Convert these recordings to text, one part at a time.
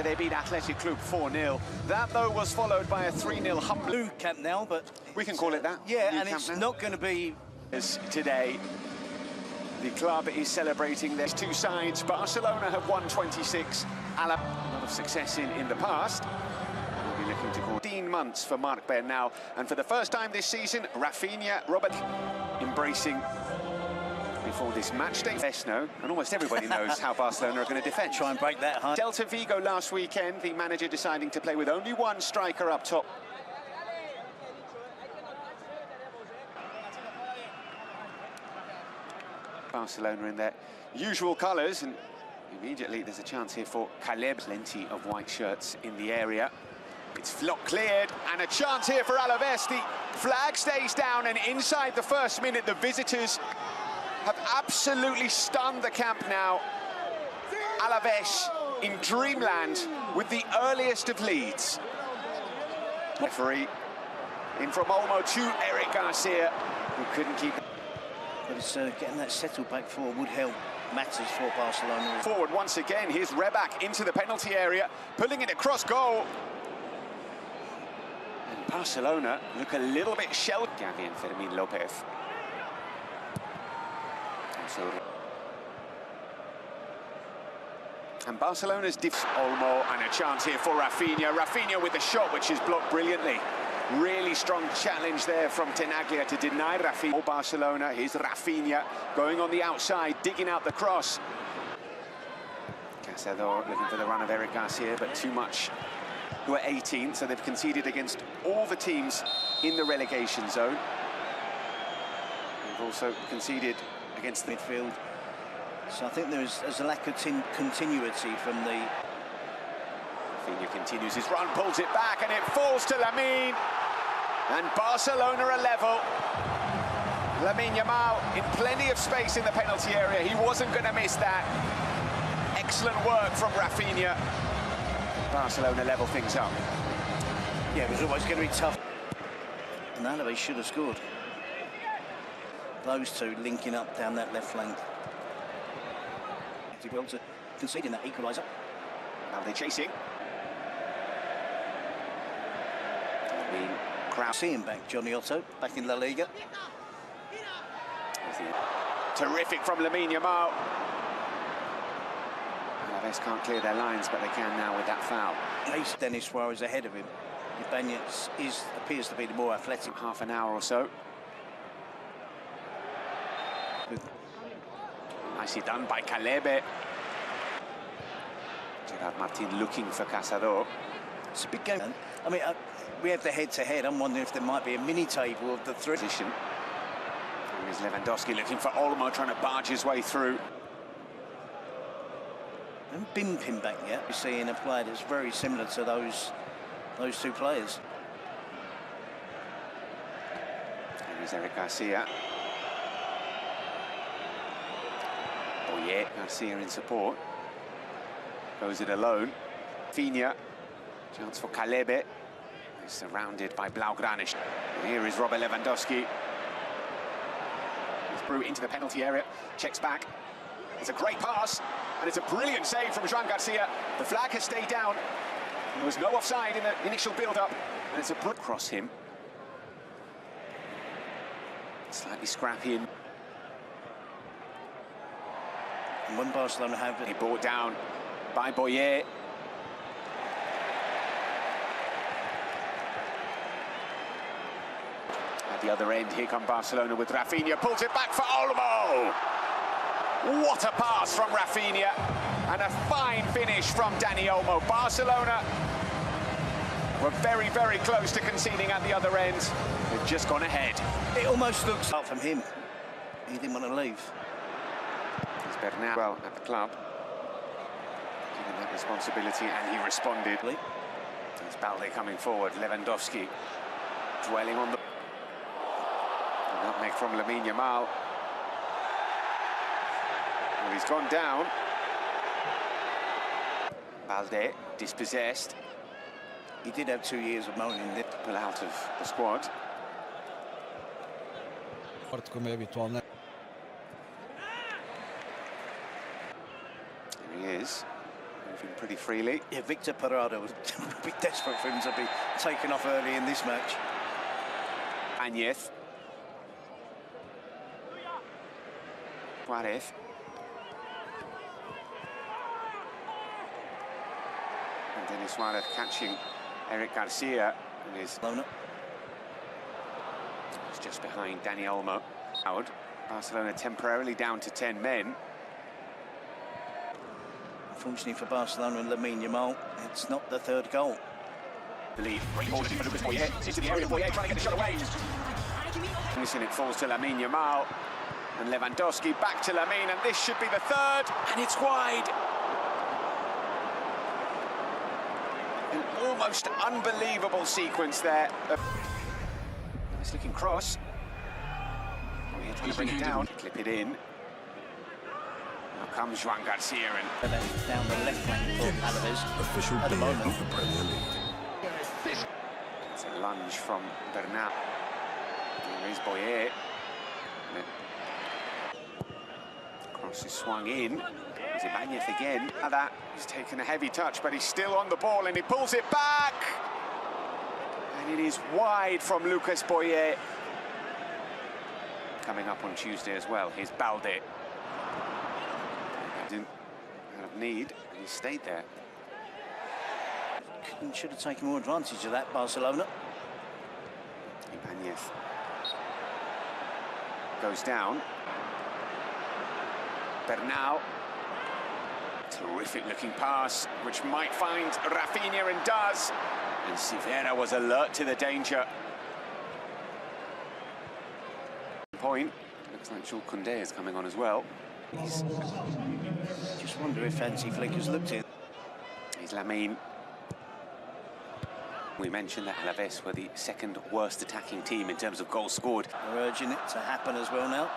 where they beat Athletic Club 4-0. That, though, was followed by a 3-0 humble Camp now, but we can call it that. Yeah, and it's not going to be as today. The club is celebrating their two sides. Barcelona have won 26. A lot of success in the past. We'll be looking to call 15 months for Marc Bernal, and for the first time this season, Rafinha, Robert embracing before this match day. Vesno, and almost everybody knows how Barcelona are going to defend. try and break that high. Celta Vigo last weekend, the manager deciding to play with only one striker up top. Barcelona in their usual colours, and immediately there's a chance here for Caleb. Plenty of white shirts in the area. It's cleared, and a chance here for Alaves. The flag stays down, and inside the first minute, the visitors have absolutely stunned the camp now. Alaves in dreamland with the earliest of leads. Referee in from Olmo to Eric Garcia, who couldn't keep it. But it's getting that settled back forward would help matters for Barcelona. Forward once again, here's Reback into the penalty area, pulling it across goal. And Barcelona look a little bit shelled. Gavi and Fermin Lopez. And Barcelona's Olmo, and a chance here for Rafinha. Rafinha with the shot, which is blocked brilliantly. Really strong challenge there from Tenaglia to deny Rafinha. Oh, Barcelona, here's Rafinha going on the outside, digging out the cross. Cazador looking for the run of Eric Garcia, but too much. Who are 18, so they've conceded against all the teams in the relegation zone. They've also conceded against the midfield. So I think there's a lack of continuity from the... Rafinha continues his run, pulls it back, and it falls to Lamine. And Barcelona are level. Lamine Yamal in plenty of space in the penalty area. He wasn't going to miss that. Excellent work from Rafinha. Barcelona level things up. Yeah, it was always going to be tough. And Alaves should have scored. Those two linking up down that left flank. Well to conceding that equaliser. Now they're chasing. Crowd. See him back, Johnny Otto, back in Laliga. Terrific from Lamine Yamal. Alaves can't clear their lines, but they can now with that foul. Ace Dennis Suarez ahead of him. Ibanez appears to be the more athletic. Half an hour or so. Nicely done by Calebe. Gerard Martin looking for Cazador. It's a big game. I mean, we have the head-to-head. I'm wondering if there might be a mini-table of the three. Position. Here's Lewandowski looking for Olmo, trying to barge his way through. And Bimping back yet. We're seeing a player that's very similar to those two players. Here's Eric Garcia. Oh yeah, Garcia in support. Goes it alone. Rafinha. Chance for Calebe. He's surrounded by Blaugrana. Here is Robert Lewandowski. He's through into the penalty area. Checks back. It's a great pass. And it's a brilliant save from Joan Garcia. The flag has stayed down. There was no offside in the initial build-up. And it's a brook cross him. Slightly scrappy. And when Barcelona have it, he brought down by Boyer. At the other end, here come Barcelona with Rafinha, pulls it back for Olmo. What a pass from Rafinha, and a fine finish from Dani Olmo. Barcelona were very, very close to conceding at the other end. They've just gone ahead. It almost looks up from him. He didn't want to leave. Bernal well at the club, given that responsibility, and he responded. It's Balde coming forward, Lewandowski dwelling on the nutmeg from Lamine Yamal. Well, he's gone down. Balde dispossessed. He did have 2 years of moaning. Pull out of the squad. He is. moving pretty freely. Yeah, Victor Parada would be desperate for him to be taken off early in this match. Añez. Juarez. And Denis Suarez catching Eric Garcia, and is just behind Dani Olmo. Barcelona temporarily down to 10 men. Unfortunately for Barcelona and Lamine Yamal, it's not the third goal. The lead. Great ball for Lucas Boyer. Into the area, Boyer trying to get the shot away. And it falls to Lamine Yamal. And Lewandowski back to Lamine, and this should be the third. And it's wide. An almost unbelievable sequence there. Nice looking cross. Boyer trying to bring it down. Clip it in. Now comes Juan Garcia and down the left flank for Alaves. Official at the moment. of the Premier League. It's a lunge from Bernal. There is Boyer. Cross is swung in. Is Ibanez again? That he's taken a heavy touch, but he's still on the ball and he pulls it back. And it is wide from Lucas Boyer. Coming up on Tuesday as well, here's Balde. Didn't have need, and he stayed there. Should have taken more advantage of that, Barcelona. Ibanez goes down. Bernal. Terrific looking pass, which might find Rafinha, and does. And Sivera was alert to the danger. Point. Looks like Jules Koundé is coming on as well. Just wonder if Hansi Flick has looked in. He's Lamine. We mentioned that Alaves were the second worst attacking team in terms of goals scored. They're urging it to happen as well now.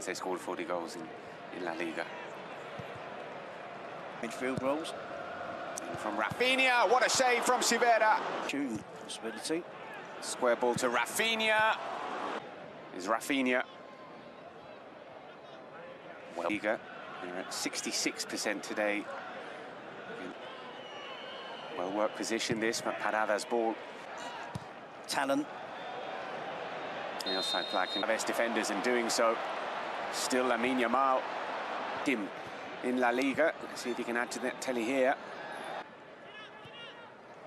They scored 40 goals in Laliga. Midfield rolls. And from Rafinha, what a save from Sivera. Shooting possibility. Square ball to Rafinha. Is Rafinha. Well, Liga, they're at 66% today. Well-worked position this, but Parada's ball. Talent. The offside flag, and the best defenders in doing so. Still Lamine Yamal. Dim in La Liga. Let's see if he can add to that telly here.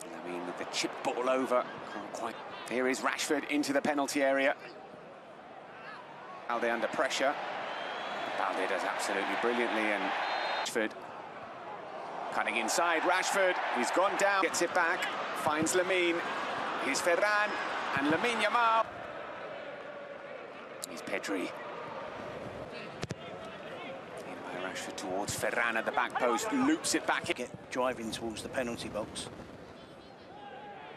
Lamine with the chip ball over. Can't quite. Here is Rashford into the penalty area. Balde under pressure. Balde does absolutely brilliantly, and Rashford cutting inside. Rashford, he's gone down, gets it back, finds Lamine. Here's Ferran and Lamine Yamal. Here's Pedri. In by Rashford towards Ferran at the back post, loops it back. Get driving towards the penalty box.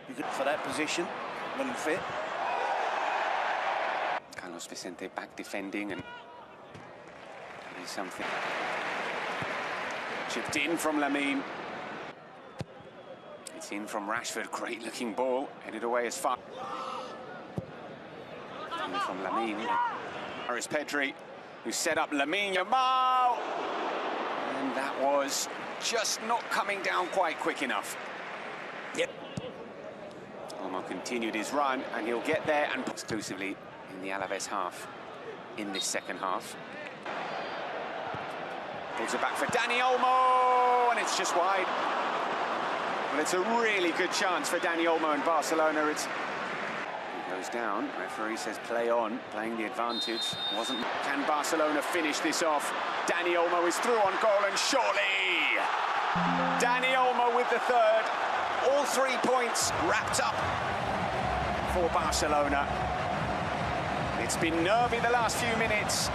You good for that position when fit. Carlos Vicente back defending, and there's something. Chipped in from Lamine. It's in from Rashford, great looking ball, headed away as far. In from Lamine. There is Pedri, who set up Lamine Yamal. And that was just not coming down quite quick enough. Yep. Olmo continued his run, and he'll get there and exclusively in the Alaves half in this second half. Pulls it back for Dani Olmo, and it's just wide. Well, it's a really good chance for Dani Olmo and Barcelona. He goes down. Referee says play on, playing the advantage. Wasn't. Can Barcelona finish this off? Dani Olmo is through on goal, and surely Dani Olmo with the third. All 3 points wrapped up for Barcelona. It's been nervy the last few minutes.